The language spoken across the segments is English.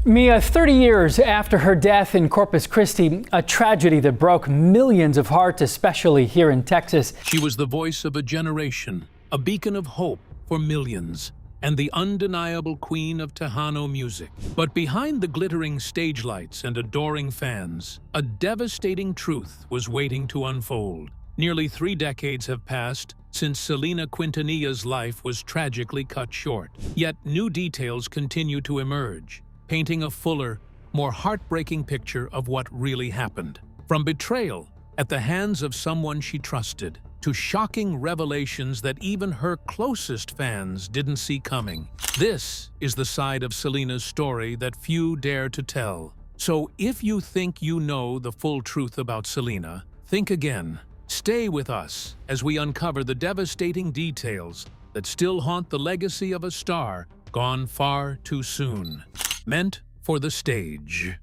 Mia, 30 years after her death in Corpus Christi, a tragedy that broke millions of hearts, especially here in Texas. She was the voice of a generation, a beacon of hope for millions, and the undeniable Queen of Tejano music. But behind the glittering stage lights and adoring fans, a devastating truth was waiting to unfold. Nearly 3 decades have passed since Selena Quintanilla's life was tragically cut short. Yet new details continue to emerge, painting a fuller, more heartbreaking picture of what really happened. From betrayal at the hands of someone she trusted, to shocking revelations that even her closest fans didn't see coming. This is the side of Selena's story that few dare to tell. So if you think you know the full truth about Selena, think again. Stay with us as we uncover the devastating details that still haunt the legacy of a star gone far too soon. Meant for the stage.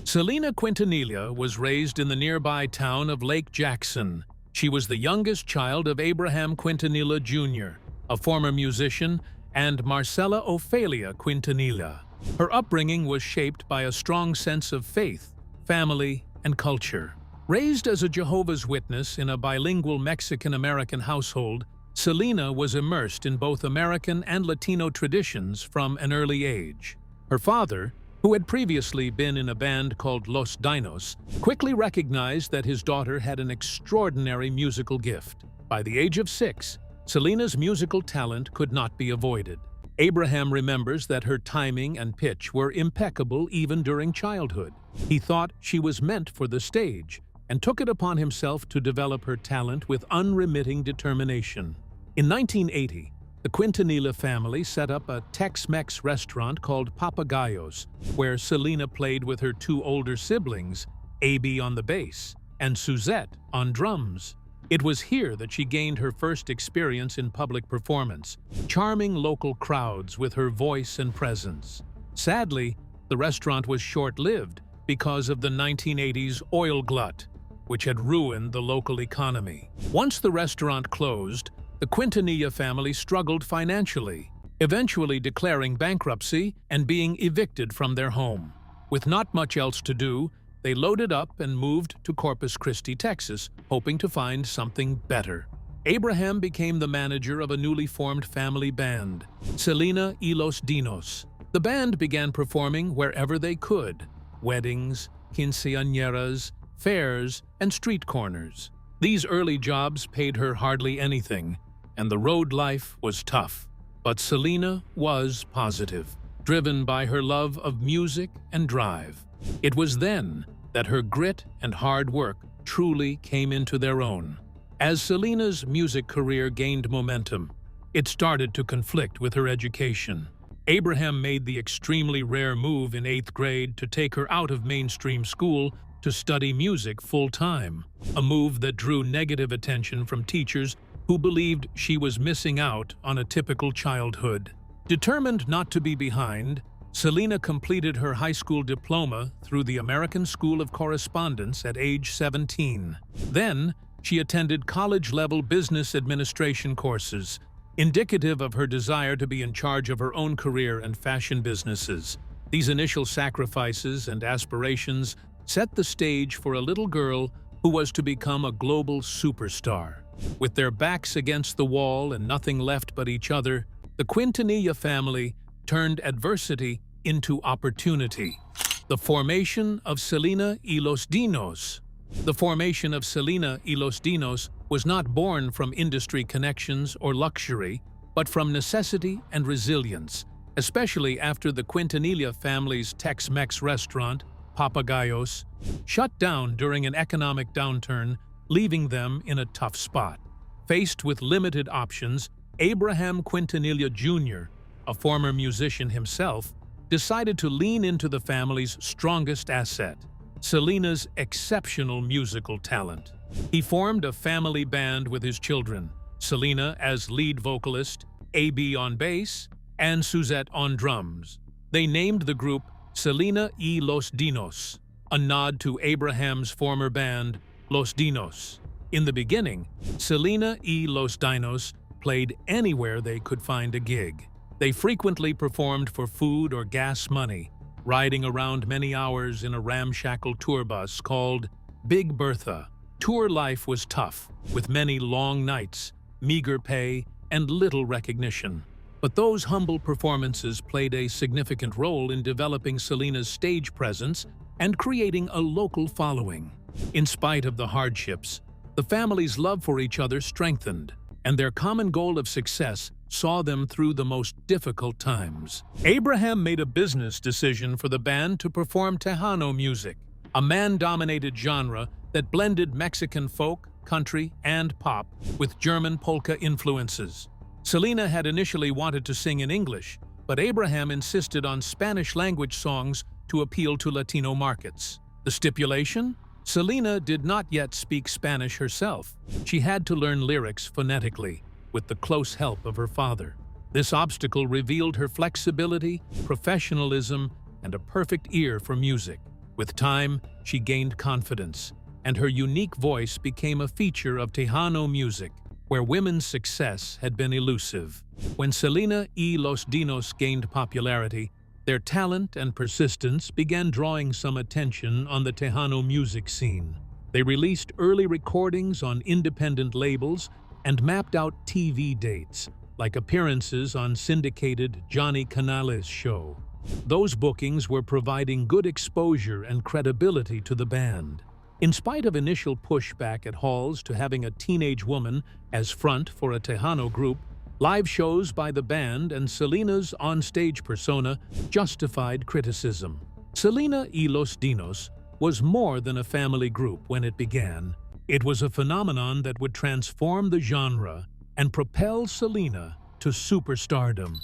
Selena Quintanilla was raised in the nearby town of Lake Jackson. She was the youngest child of Abraham Quintanilla Jr., a former musician, and Marcella Ophelia Quintanilla. Her upbringing was shaped by a strong sense of faith, family, and culture. Raised as a Jehovah's Witness in a bilingual Mexican-American household, Selena was immersed in both American and Latino traditions from an early age. Her father, who had previously been in a band called Los Dinos, quickly recognized that his daughter had an extraordinary musical gift. By the age of 6, Selena's musical talent could not be avoided. Abraham remembers that her timing and pitch were impeccable even during childhood. He thought she was meant for the stage and took it upon himself to develop her talent with unremitting determination. In 1980, the Quintanilla family set up a Tex-Mex restaurant called Papagayos, where Selena played with her 2 older siblings, AB on the bass and Suzette on drums. It was here that she gained her first experience in public performance, charming local crowds with her voice and presence. Sadly, the restaurant was short-lived because of the 1980s oil glut, which had ruined the local economy. Once the restaurant closed, the Quintanilla family struggled financially, eventually declaring bankruptcy and being evicted from their home. With not much else to do, they loaded up and moved to Corpus Christi, Texas, hoping to find something better. Abraham became the manager of a newly formed family band, Selena y los Dinos. The band began performing wherever they could: weddings, quinceañeras, fairs, and street corners. These early jobs paid her hardly anything, and the road life was tough. But Selena was positive, driven by her love of music and drive. It was then that her grit and hard work truly came into their own. As Selena's music career gained momentum, it started to conflict with her education. Abraham made the extremely rare move in 8th grade to take her out of mainstream school to study music full-time, a move that drew negative attention from teachers who believed she was missing out on a typical childhood. Determined not to be behind, Selena completed her high school diploma through the American School of Correspondence at age 17. Then, she attended college-level business administration courses, indicative of her desire to be in charge of her own career and fashion businesses. These initial sacrifices and aspirations set the stage for a little girl who was to become a global superstar. With their backs against the wall and nothing left but each other, the Quintanilla family turned adversity into opportunity. The formation of Selena y los Dinos. The formation of Selena y los Dinos was not born from industry connections or luxury, but from necessity and resilience, especially after the Quintanilla family's Tex-Mex restaurant, Papagayos, shut down during an economic downturn, leaving them in a tough spot. Faced with limited options, Abraham Quintanilla Jr., a former musician himself, decided to lean into the family's strongest asset, Selena's exceptional musical talent. He formed a family band with his children, Selena as lead vocalist, AB on bass, and Suzette on drums. They named the group Selena y los Dinos, a nod to Abraham's former band, Los Dinos. In the beginning, Selena y los Dinos played anywhere they could find a gig. They frequently performed for food or gas money, riding around many hours in a ramshackle tour bus called Big Bertha. Tour life was tough, with many long nights, meager pay, and little recognition. But those humble performances played a significant role in developing Selena's stage presence and creating a local following. In spite of the hardships, the family's love for each other strengthened, and their common goal of success saw them through the most difficult times. Abraham made a business decision for the band to perform Tahhano music, a man-dominated genre that blended Mexican folk, country, and pop with German polka influences. Selena had initially wanted to sing in English, but Abraham insisted on Spanish-language songs to appeal to Latino markets. The stipulation? Selena did not yet speak Spanish herself. She had to learn lyrics phonetically, with the close help of her father. This obstacle revealed her flexibility, professionalism, and a perfect ear for music. With time, she gained confidence, and her unique voice became a feature of Tejano music, where women's success had been elusive. When Selena y los Dinos gained popularity, their talent and persistence began drawing some attention on the Tahhano music scene. They released early recordings on independent labels and mapped out TV dates, like appearances on syndicated Johnny Canales' show. Those bookings were providing good exposure and credibility to the band. In spite of initial pushback at halls to having a teenage woman as front for a Tahhano group, live shows by the band and Selena's on-stage persona justified criticism. Selena y los Dinos was more than a family group when it began. It was a phenomenon that would transform the genre and propel Selena to superstardom.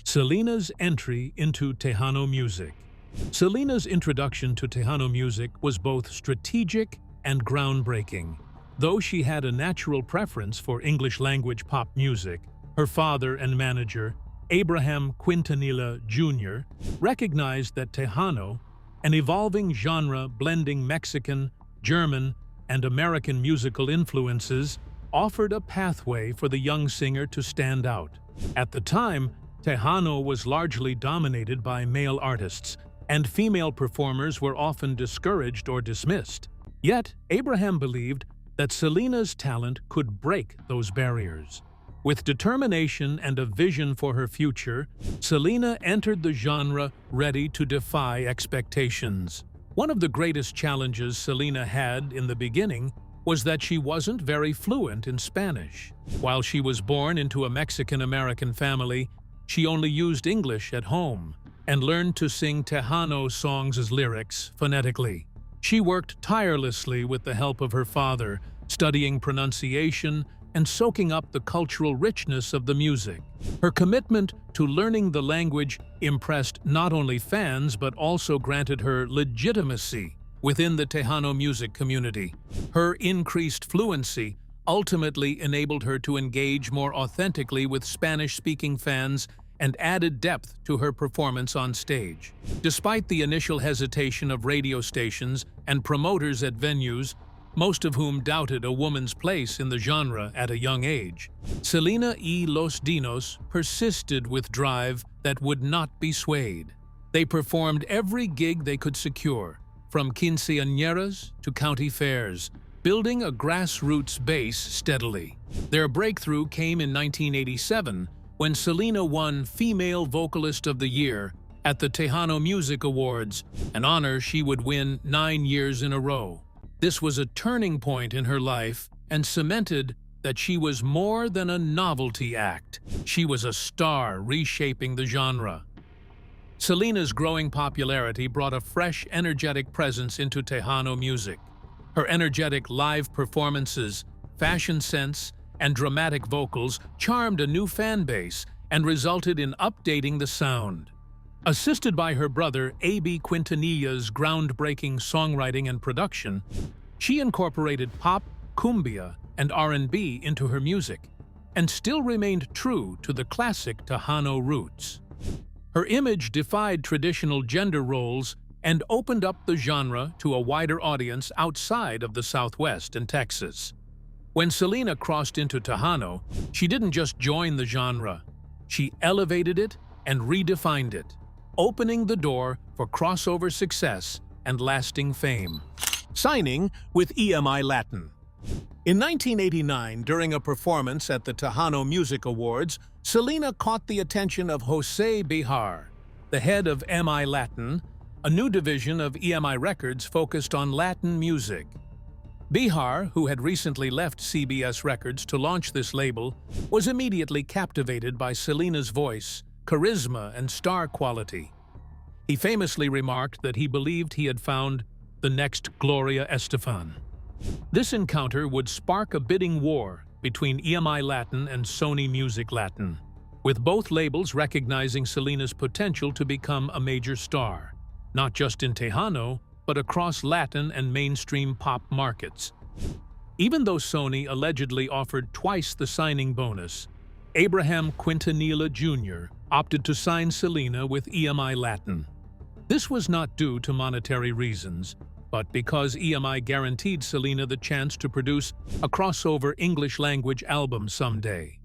Selena's entry into Tahhano music. Selena's introduction to Tahhano music was both strategic and groundbreaking. Though she had a natural preference for English-language pop music, her father and manager, Abraham Quintanilla Jr., recognized that Tahhano, an evolving genre blending Mexican, German, and American musical influences, offered a pathway for the young singer to stand out. At the time, Tahhano was largely dominated by male artists, and female performers were often discouraged or dismissed. Yet, Abraham believed that Selena's talent could break those barriers. With determination and a vision for her future, Selena entered the genre ready to defy expectations. One of the greatest challenges Selena had in the beginning was that she wasn't very fluent in Spanish. While she was born into a Mexican-American family, she only used English at home and learned to sing Tahhano songs as lyrics phonetically. She worked tirelessly with the help of her father, studying pronunciation and soaking up the cultural richness of the music. Her commitment to learning the language impressed not only fans but also granted her legitimacy within the Tahhano music community. Her increased fluency ultimately enabled her to engage more authentically with Spanish-speaking fans and added depth to her performance on stage. Despite the initial hesitation of radio stations and promoters at venues, most of whom doubted a woman's place in the genre at a young age, Selena y los Dinos persisted with drive that would not be swayed. They performed every gig they could secure, from quinceañeras to county fairs, building a grassroots base steadily. Their breakthrough came in 1987 when Selena won Female Vocalist of the Year at the Tahhano Music Awards, an honor she would win 9 years in a row. This was a turning point in her life and cemented that she was more than a novelty act. She was a star reshaping the genre. Selena's growing popularity brought a fresh, energetic presence into Tahhano music. Her energetic live performances, fashion sense, and dramatic vocals charmed a new fan base and resulted in updating the sound. Assisted by her brother A.B. Quintanilla's groundbreaking songwriting and production, she incorporated pop, cumbia, and R&B into her music, and still remained true to the classic Tahhano roots. Her image defied traditional gender roles and opened up the genre to a wider audience outside of the Southwest and Texas. When Selena crossed into Tahhano, she didn't just join the genre, she elevated it and redefined it. opening the door for crossover success and lasting fame. Signing with EMI Latin. In 1989, during a performance at the Tahhano Music Awards, Selena caught the attention of Jose Bihar, the head of EMI Latin, a new division of EMI Records focused on Latin music. Bihar, who had recently left CBS Records to launch this label, was immediately captivated by Selena's voice, charisma, and star quality. He famously remarked that he believed he had found the next Gloria Estefan. This encounter would spark a bidding war between EMI Latin and Sony Music Latin, with both labels recognizing Selena's potential to become a major star, not just in Tahhano, but across Latin and mainstream pop markets. Even though Sony allegedly offered twice the signing bonus, Abraham Quintanilla Jr. opted to sign Selena with EMI Latin. This was not due to monetary reasons, but because EMI guaranteed Selena the chance to produce a crossover English-language album someday.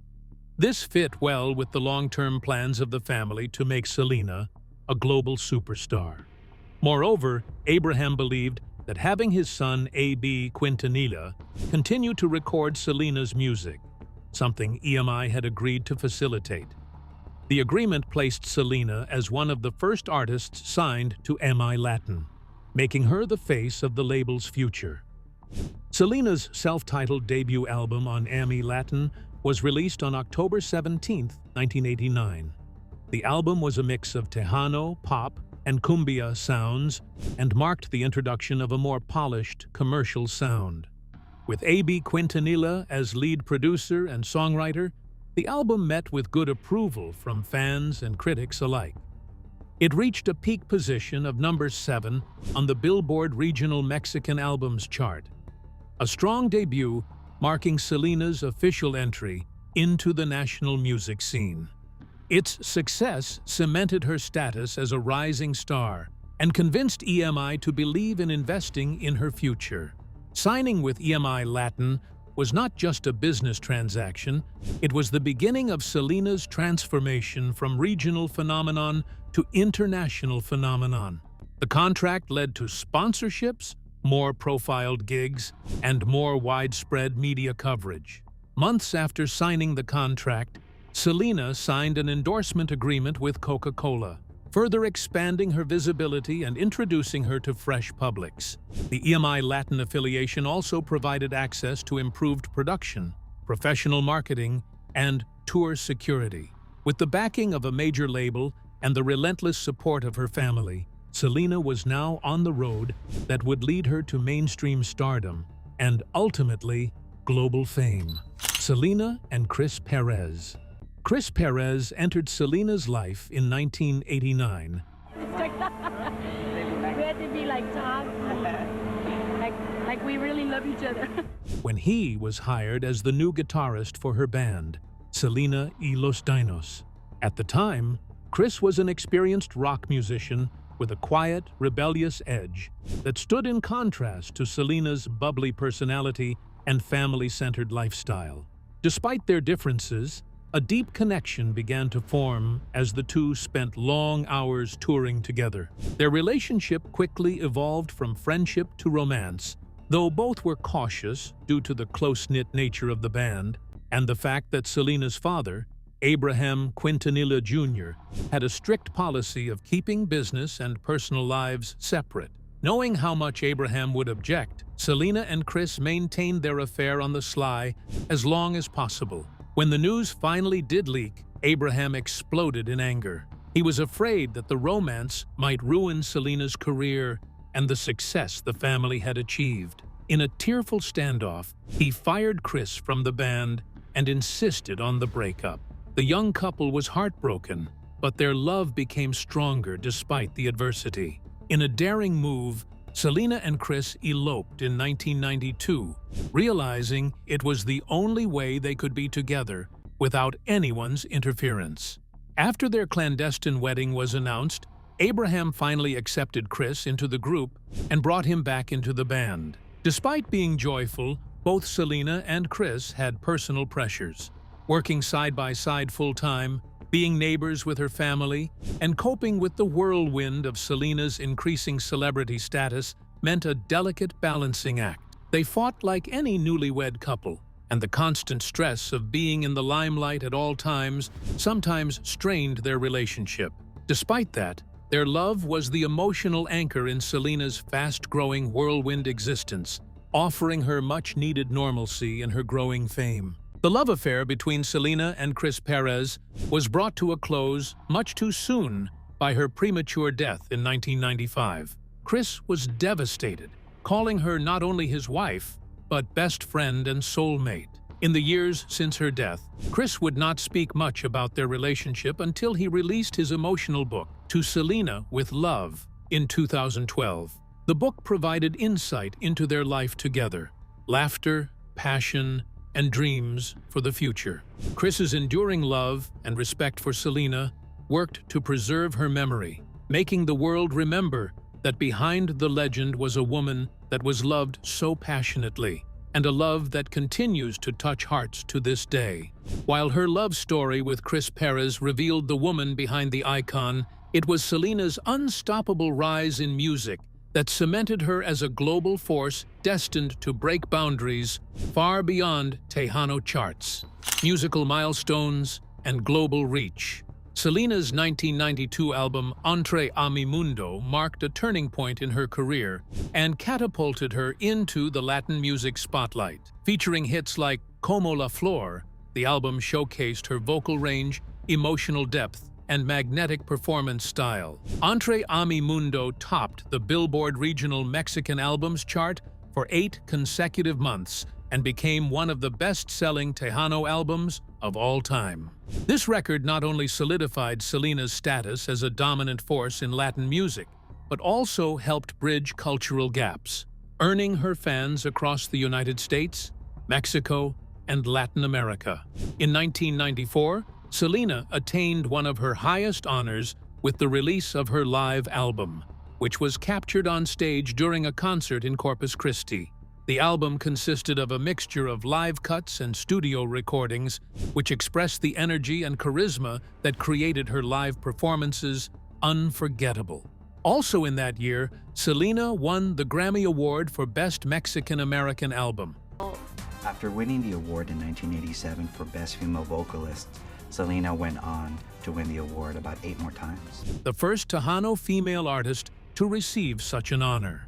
This fit well with the long-term plans of the family to make Selena a global superstar. Moreover, Abraham believed that having his son A.B. Quintanilla continue to record Selena's music, something EMI had agreed to facilitate. The agreement placed Selena as one of the first artists signed to EMI Latin, making her the face of the label's future. Selena's self-titled debut album on EMI Latin was released on October 17, 1989. The album was a mix of Tahhano, pop, and cumbia sounds and marked the introduction of a more polished, commercial sound. With A.B. Quintanilla as lead producer and songwriter, the album met with good approval from fans and critics alike. It reached a peak position of number 7 on the Billboard Regional Mexican Albums chart, a strong debut marking Selena's official entry into the national music scene. Its success cemented her status as a rising star and convinced EMI to believe in investing in her future. Signing with EMI Latin was not just a business transaction, it was the beginning of Selena's transformation from regional phenomenon to international phenomenon. The contract led to sponsorships, more profiled gigs, and more widespread media coverage. Months after signing the contract, Selena signed an endorsement agreement with Coca-Cola, further expanding her visibility and introducing her to fresh publics. The EMI Latin affiliation also provided access to improved production, professional marketing, and tour security. With the backing of a major label and the relentless support of her family, Selena was now on the road that would lead her to mainstream stardom and, ultimately, global fame. Selena and Chris Perez. Chris Perez entered Selena's life in 1989. We had to be like Tom, like we really love each other. When he was hired as the new guitarist for her band, Selena y los Dinos. At the time, Chris was an experienced rock musician with a quiet, rebellious edge that stood in contrast to Selena's bubbly personality and family-centered lifestyle. Despite their differences, a deep connection began to form as the two spent long hours touring together. Their relationship quickly evolved from friendship to romance, though both were cautious due to the close-knit nature of the band and the fact that Selena's father, Abraham Quintanilla Jr., had a strict policy of keeping business and personal lives separate. Knowing how much Abraham would object, Selena and Chris maintained their affair on the sly as long as possible. When the news finally did leak, Abraham exploded in anger. He was afraid that the romance might ruin Selena's career and the success the family had achieved. In a tearful standoff, he fired Chris from the band and insisted on the breakup. The young couple was heartbroken, but their love became stronger despite the adversity. In a daring move, Selena and Chris eloped in 1992, realizing it was the only way they could be together without anyone's interference. After their clandestine wedding was announced, Abraham finally accepted Chris into the group and brought him back into the band. Despite being joyful, both Selena and Chris had personal pressures. Working side by side full-time, being neighbors with her family, and coping with the whirlwind of Selena's increasing celebrity status meant a delicate balancing act. They fought like any newlywed couple, and the constant stress of being in the limelight at all times sometimes strained their relationship. Despite that, their love was the emotional anchor in Selena's fast-growing whirlwind existence, offering her much-needed normalcy in her growing fame. The love affair between Selena and Chris Perez was brought to a close much too soon by her premature death in 1995. Chris was devastated, calling her not only his wife, but best friend and soulmate. In the years since her death, Chris would not speak much about their relationship until he released his emotional book, To Selena with Love, in 2012. The book provided insight into their life together, laughter, passion, and dreams for the future. Chris's enduring love and respect for Selena worked to preserve her memory, making the world remember that behind the legend was a woman that was loved so passionately, and a love that continues to touch hearts to this day. While her love story with Chris Perez revealed the woman behind the icon, it was Selena's unstoppable rise in music that cemented her as a global force destined to break boundaries far beyond Tahhano charts, musical milestones, and global reach. Selena's 1992 album Entre a mi Mundo marked a turning point in her career and catapulted her into the Latin music spotlight. Featuring hits like Como la Flor, the album showcased her vocal range, emotional depth, and magnetic performance style. Entre a mi Mundo topped the Billboard Regional Mexican Albums chart for 8 consecutive months and became one of the best-selling Tahhano albums of all time. This record not only solidified Selena's status as a dominant force in Latin music, but also helped bridge cultural gaps, earning her fans across the United States, Mexico, and Latin America. In 1994, Selena attained one of her highest honors with the release of her live album, which was captured on stage during a concert in Corpus Christi. The album consisted of a mixture of live cuts and studio recordings, which expressed the energy and charisma that created her live performances unforgettable. Also in that year, Selena won the Grammy Award for Best Mexican-American Album. After winning the award in 1987 for Best Female Vocalist, Selena went on to win the award about 8 more times. The first Tahhano female artist to receive such an honor.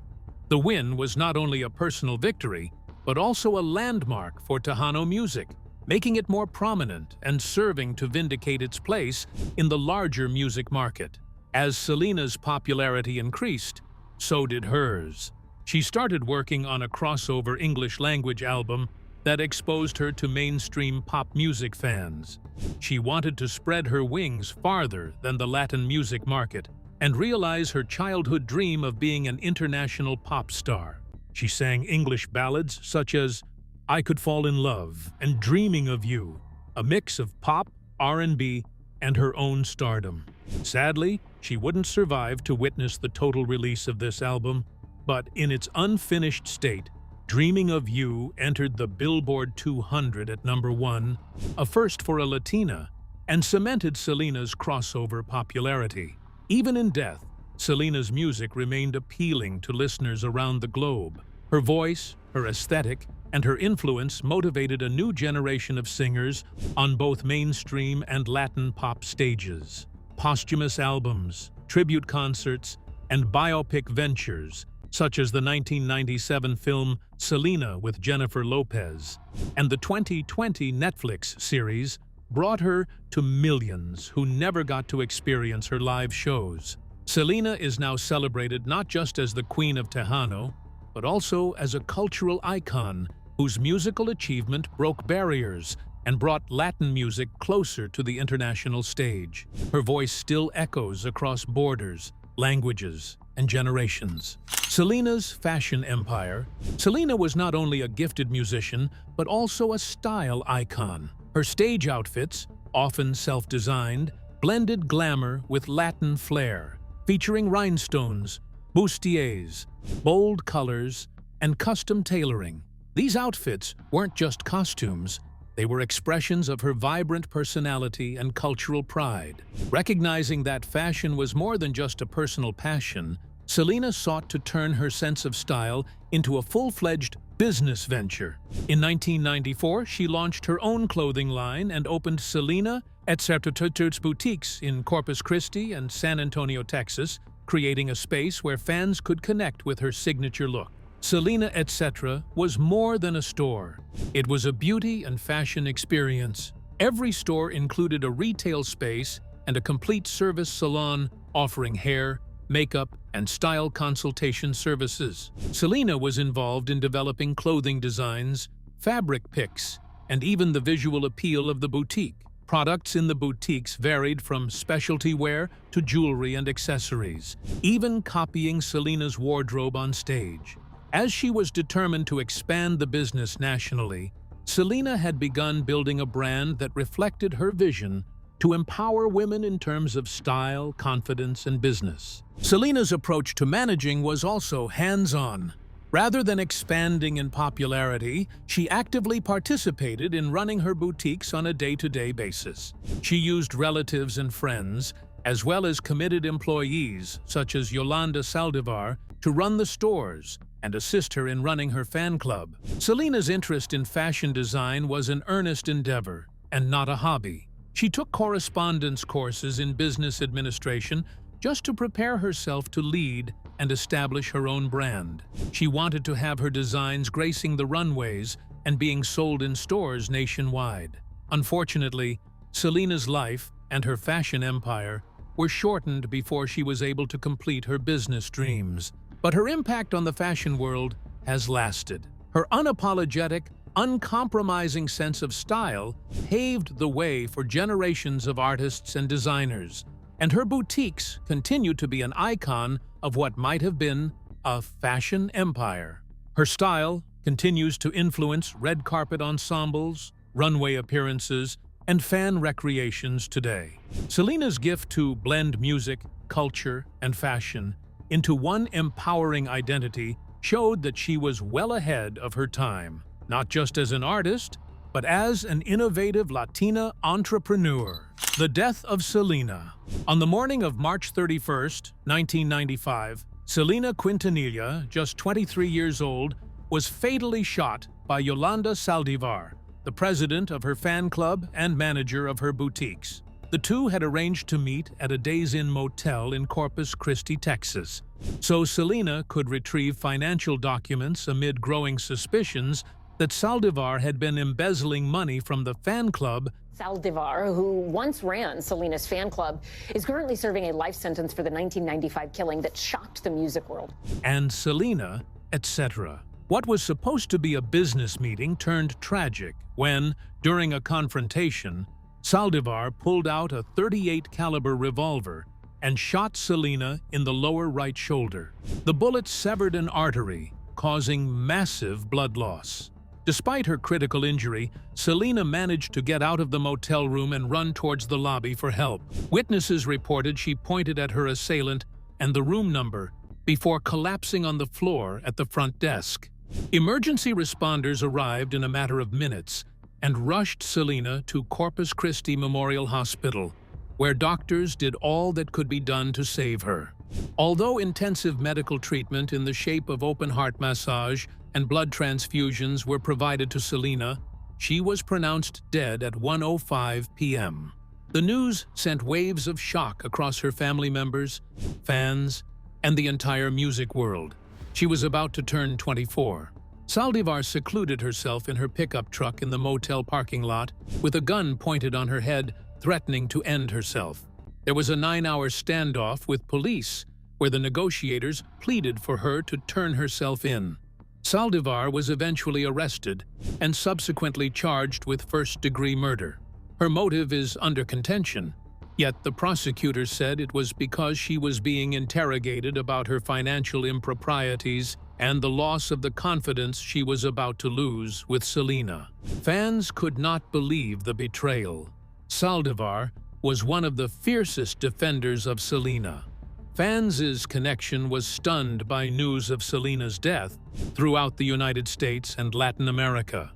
The win was not only a personal victory, but also a landmark for Tahhano music, making it more prominent and serving to vindicate its place in the larger music market. As Selena's popularity increased, so did hers. She started working on a crossover English-language album that exposed her to mainstream pop music fans. She wanted to spread her wings farther than the Latin music market and realize her childhood dream of being an international pop star. She sang English ballads such as I Could Fall in Love and Dreaming of You, a mix of pop, R&B, and her own stardom. Sadly, she wouldn't survive to witness the total release of this album, but in its unfinished state, Dreaming of You entered the Billboard 200 at #1, a first for a Latina, and cemented Selena's crossover popularity. Even in death, Selena's music remained appealing to listeners around the globe. Her voice, her aesthetic, and her influence motivated a new generation of singers on both mainstream and Latin pop stages. Posthumous albums, tribute concerts, and biopic ventures, such as the 1997 film Selena with Jennifer Lopez, and the 2020 Netflix series, brought her to millions who never got to experience her live shows. Selena is now celebrated not just as the Queen of Tejano, but also as a cultural icon whose musical achievement broke barriers and brought Latin music closer to the international stage. Her voice still echoes across borders, languages, and generations. Selena's fashion empire. Selena was not only a gifted musician, but also a style icon. Her stage outfits, often self-designed, blended glamour with Latin flair, featuring rhinestones, bustiers, bold colors, and custom tailoring. These outfits weren't just costumes, They were expressions of her vibrant personality and cultural pride. Recognizing that fashion was more than just a personal passion, Selena sought to turn her sense of style into a full-fledged business venture. In 1994, she launched her own clothing line and opened Selena Entry boutiques in Corpus Christi and San Antonio, Texas, creating a space where fans could connect with her signature look. Selena Etc. was more than a store. It was a beauty and fashion experience. Every store included a retail space and a complete service salon offering hair, makeup, and style consultation services. Selena was involved in developing clothing designs, fabric picks, and even the visual appeal of the boutique. Products in the boutiques varied from specialty wear to jewelry and accessories, even copying Selena's wardrobe on stage. As she was determined to expand the business nationally, Selena had begun building a brand that reflected her vision to empower women in terms of style, confidence, and business. Selena's approach to managing was also hands-on. Rather than expanding in popularity, she actively participated in running her boutiques on a day-to-day basis. She used relatives and friends, as well as committed employees such as Yolanda Saldivar, to run the stores and assist her in running her fan club. Selena's interest in fashion design was an earnest endeavor and not a hobby. She took correspondence courses in business administration just to prepare herself to lead and establish her own brand. She wanted to have her designs gracing the runways and being sold in stores nationwide. Unfortunately, Selena's life and her fashion empire were shortened before she was able to complete her business dreams. But her impact on the fashion world has lasted. Her unapologetic, uncompromising sense of style paved the way for generations of artists and designers, and her boutiques continue to be an icon of what might have been a fashion empire. Her style continues to influence red carpet ensembles, runway appearances, and fan recreations today. Selena's gift to blend music, culture, and fashion into one empowering identity showed that she was well ahead of her time, not just as an artist, but as an innovative Latina entrepreneur. The death of Selena. On the morning of March 31, 1995, Selena Quintanilla, just 23 years old, was fatally shot by Yolanda Saldivar, the president of her fan club and manager of her boutiques. The two had arranged to meet at a Days Inn motel in Corpus Christi, Texas, so Selena could retrieve financial documents amid growing suspicions that Saldivar had been embezzling money from the fan club. Saldivar, who once ran Selena's fan club, is currently serving a life sentence for the 1995 killing that shocked the music world. And Selena, etc. What was supposed to be a business meeting turned tragic when, during a confrontation, Saldivar pulled out a .38 caliber revolver and shot Selena in the lower right shoulder. The bullet severed an artery, causing massive blood loss. Despite her critical injury, Selena managed to get out of the motel room and run towards the lobby for help. Witnesses reported she pointed at her assailant and the room number before collapsing on the floor at the front desk. Emergency responders arrived in a matter of minutes and rushed Selena to Corpus Christi Memorial Hospital, where doctors did all that could be done to save her. Although intensive medical treatment in the shape of open-heart massage and blood transfusions were provided to Selena, she was pronounced dead at 1:05 p.m. The news sent waves of shock across her family members, fans, and the entire music world. She was about to turn 24. Saldivar secluded herself in her pickup truck in the motel parking lot with a gun pointed on her head, threatening to end herself. There was a 9-hour standoff with police where the negotiators pleaded for her to turn herself in. Saldivar was eventually arrested and subsequently charged with first-degree murder. Her motive is under contention, yet the prosecutor said it was because she was being interrogated about her financial improprieties and the loss of the confidence she was about to lose with Selena. Fans could not believe the betrayal. Saldivar was one of the fiercest defenders of Selena. Fans' connection was stunned by news of Selena's death throughout the United States and Latin America.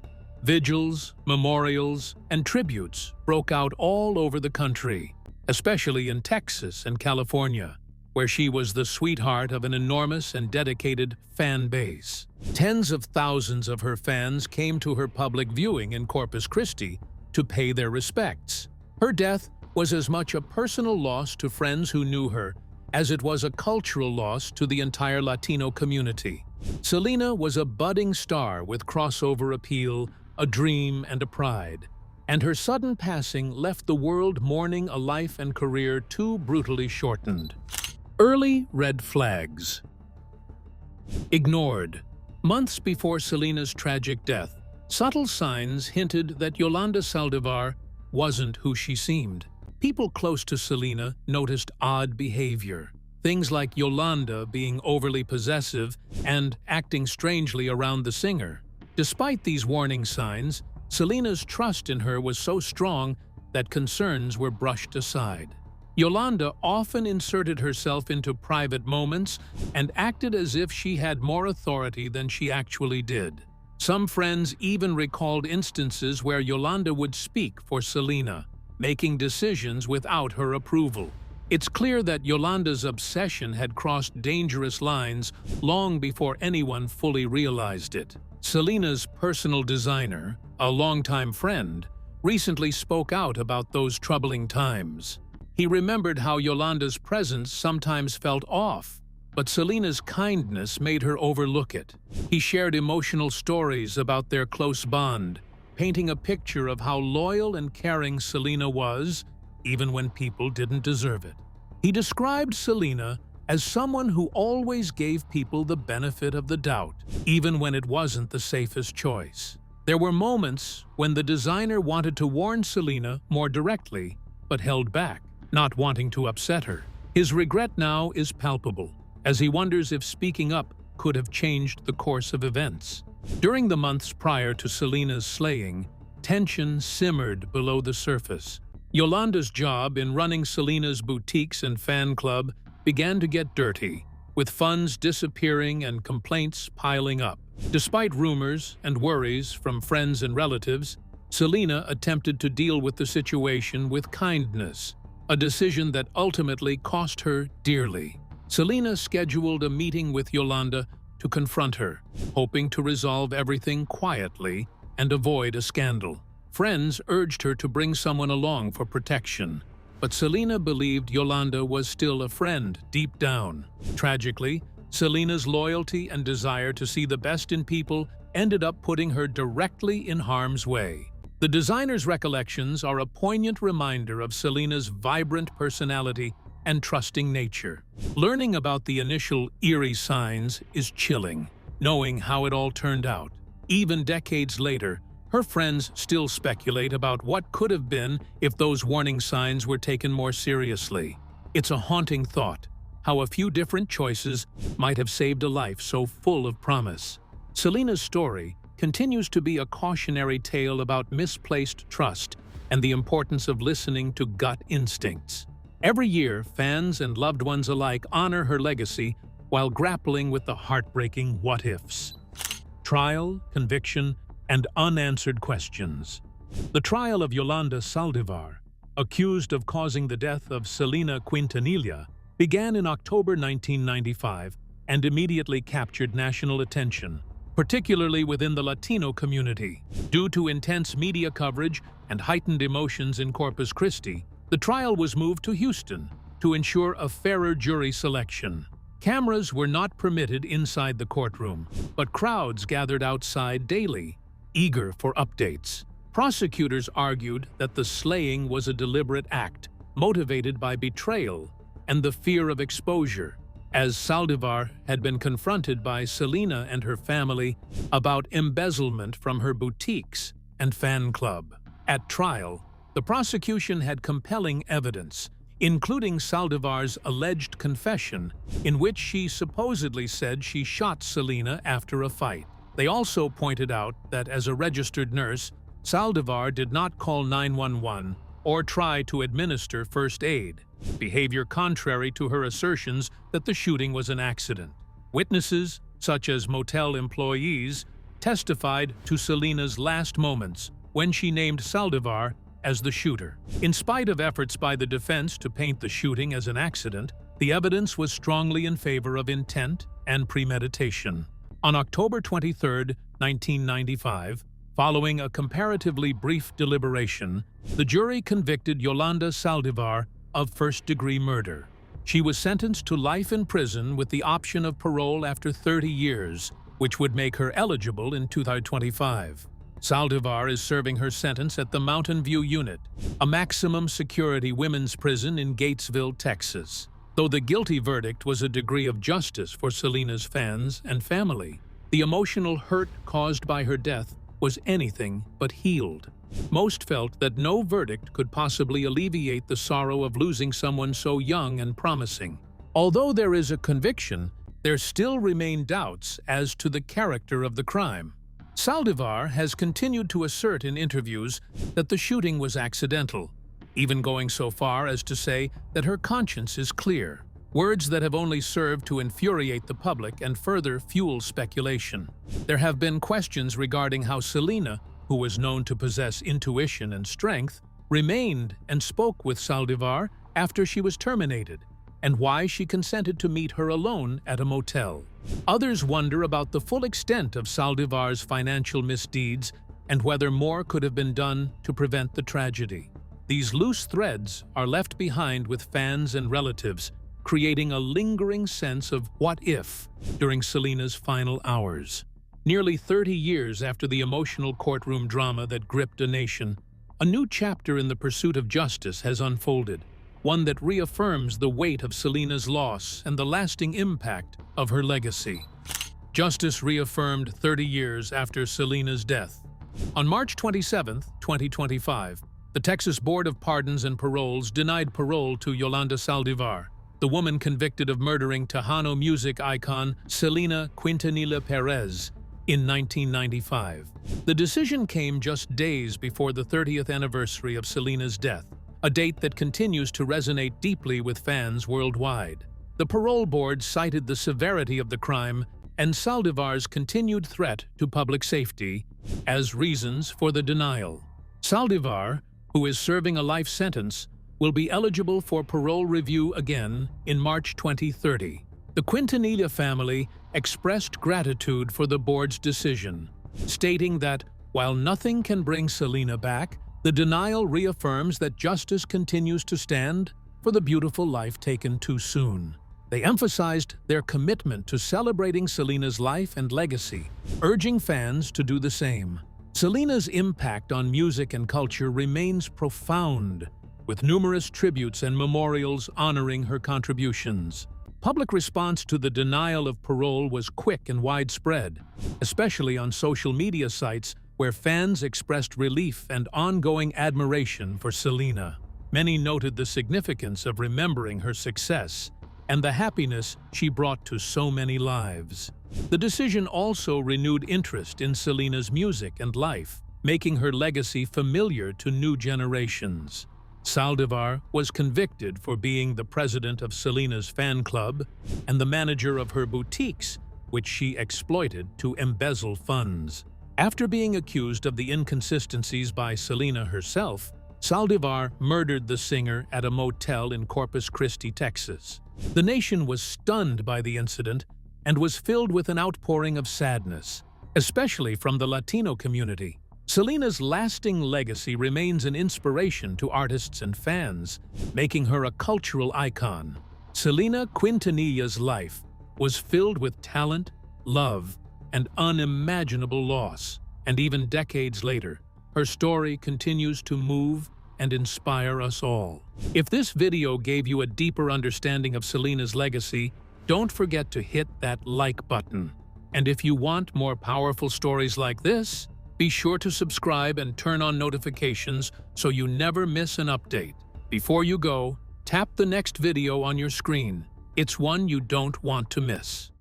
Vigils, memorials, and tributes broke out all over the country, especially in Texas and California, where she was the sweetheart of an enormous and dedicated fan base. Tens of thousands of her fans came to her public viewing in Corpus Christi to pay their respects. Her death was as much a personal loss to friends who knew her as it was a cultural loss to the entire Latino community. Selena was a budding star with crossover appeal, a dream, and a pride, and her sudden passing left the world mourning a life and career too brutally shortened. Early red flags. Ignored. Months before Selena's tragic death, subtle signs hinted that Yolanda Saldivar wasn't who she seemed. People close to Selena noticed odd behavior. Things like Yolanda being overly possessive and acting strangely around the singer. Despite these warning signs, Selena's trust in her was so strong that concerns were brushed aside. Yolanda often inserted herself into private moments and acted as if she had more authority than she actually did. Some friends even recalled instances where Yolanda would speak for Selena, making decisions without her approval. It's clear that Yolanda's obsession had crossed dangerous lines long before anyone fully realized it. Selena's personal designer, a longtime friend, recently spoke out about those troubling times. He remembered how Yolanda's presence sometimes felt off, but Selena's kindness made her overlook it. He shared emotional stories about their close bond, painting a picture of how loyal and caring Selena was, even when people didn't deserve it. He described Selena as someone who always gave people the benefit of the doubt, even when it wasn't the safest choice. There were moments when the designer wanted to warn Selena more directly, but held back, not wanting to upset her. His regret now is palpable, as he wonders if speaking up could have changed the course of events. During the months prior to Selena's slaying, tension simmered below the surface. Yolanda's job in running Selena's boutiques and fan club began to get dirty, with funds disappearing and complaints piling up. Despite rumors and worries from friends and relatives, Selena attempted to deal with the situation with kindness, a decision that ultimately cost her dearly. Selena scheduled a meeting with Yolanda to confront her, hoping to resolve everything quietly and avoid a scandal. Friends urged her to bring someone along for protection, but Selena believed Yolanda was still a friend deep down. Tragically, Selena's loyalty and desire to see the best in people ended up putting her directly in harm's way. The designer's recollections are a poignant reminder of Selena's vibrant personality and trusting nature. Learning about the initial eerie signs is chilling, knowing how it all turned out. Even decades later, her friends still speculate about what could have been if those warning signs were taken more seriously. It's a haunting thought, how a few different choices might have saved a life so full of promise. Selena's story continues to be a cautionary tale about misplaced trust and the importance of listening to gut instincts. Every year, fans and loved ones alike honor her legacy while grappling with the heartbreaking what-ifs. Trial, conviction, and unanswered questions. The trial of Yolanda Saldivar, accused of causing the death of Selena Quintanilla, began in October 1995 and immediately captured national attention, particularly within the Latino community. Due to intense media coverage and heightened emotions in Corpus Christi, the trial was moved to Houston to ensure a fairer jury selection. Cameras were not permitted inside the courtroom, but crowds gathered outside daily, eager for updates. Prosecutors argued that the slaying was a deliberate act, motivated by betrayal and the fear of exposure, as Saldivar had been confronted by Selena and her family about embezzlement from her boutiques and fan club. At trial, the prosecution had compelling evidence, including Saldivar's alleged confession, in which she supposedly said she shot Selena after a fight. They also pointed out that as a registered nurse, Saldivar did not call 911 or try to administer first aid, behavior contrary to her assertions that the shooting was an accident. Witnesses, such as motel employees, testified to Selena's last moments when she named Saldivar as the shooter. In spite of efforts by the defense to paint the shooting as an accident, the evidence was strongly in favor of intent and premeditation. On October 23, 1995, following a comparatively brief deliberation, the jury convicted Yolanda Saldivar of first-degree murder. She was sentenced to life in prison with the option of parole after 30 years, which would make her eligible in 2025. Saldivar is serving her sentence at the Mountain View Unit, a maximum security women's prison in Gatesville, Texas. Though the guilty verdict was a degree of justice for Selena's fans and family, the emotional hurt caused by her death was anything but healed. Most felt that no verdict could possibly alleviate the sorrow of losing someone so young and promising. Although there is a conviction, there still remain doubts as to the character of the crime. Saldivar has continued to assert in interviews that the shooting was accidental, even going so far as to say that her conscience is clear, words that have only served to infuriate the public and further fuel speculation. There have been questions regarding how Selena, who was known to possess intuition and strength, remained and spoke with Saldivar after she was terminated, and why she consented to meet her alone at a motel. Others wonder about the full extent of Saldivar's financial misdeeds and whether more could have been done to prevent the tragedy. These loose threads are left behind with fans and relatives, creating a lingering sense of what if during Selena's final hours. Nearly 30 years after the emotional courtroom drama that gripped a nation, a new chapter in the pursuit of justice has unfolded, one that reaffirms the weight of Selena's loss and the lasting impact of her legacy. Justice reaffirmed 30 years after Selena's death. On March 27, 2025, the Texas Board of Pardons and Paroles denied parole to Yolanda Saldivar, the woman convicted of murdering Tahhano music icon Selena Quintanilla in 1995. The decision came just days before the 30th anniversary of Selena's death, a date that continues to resonate deeply with fans worldwide. The parole board cited the severity of the crime and Saldivar's continued threat to public safety as reasons for the denial. Saldivar, who is serving a life sentence, will be eligible for parole review again in March 2030. The Quintanilla family expressed gratitude for the board's decision, stating that while nothing can bring Selena back, the denial reaffirms that justice continues to stand for the beautiful life taken too soon. They emphasized their commitment to celebrating Selena's life and legacy, urging fans to do the same. Selena's impact on music and culture remains profound, with numerous tributes and memorials honoring her contributions. Public response to the denial of parole was quick and widespread, especially on social media sites where fans expressed relief and ongoing admiration for Selena. Many noted the significance of remembering her success and the happiness she brought to so many lives. The decision also renewed interest in Selena's music and life, making her legacy familiar to new generations. Saldivar was convicted for being the president of Selena's fan club and the manager of her boutiques, which she exploited to embezzle funds. After being accused of the inconsistencies by Selena herself, Saldivar murdered the singer at a motel in Corpus Christi, Texas. The nation was stunned by the incident and was filled with an outpouring of sadness, especially from the Latino community. Selena's lasting legacy remains an inspiration to artists and fans, making her a cultural icon. Selena Quintanilla's life was filled with talent, love, and unimaginable loss, and even decades later, her story continues to move and inspire us all. If this video gave you a deeper understanding of Selena's legacy, don't forget to hit that like button. And if you want more powerful stories like this, be sure to subscribe and turn on notifications so you never miss an update. Before you go, tap the next video on your screen. It's one you don't want to miss.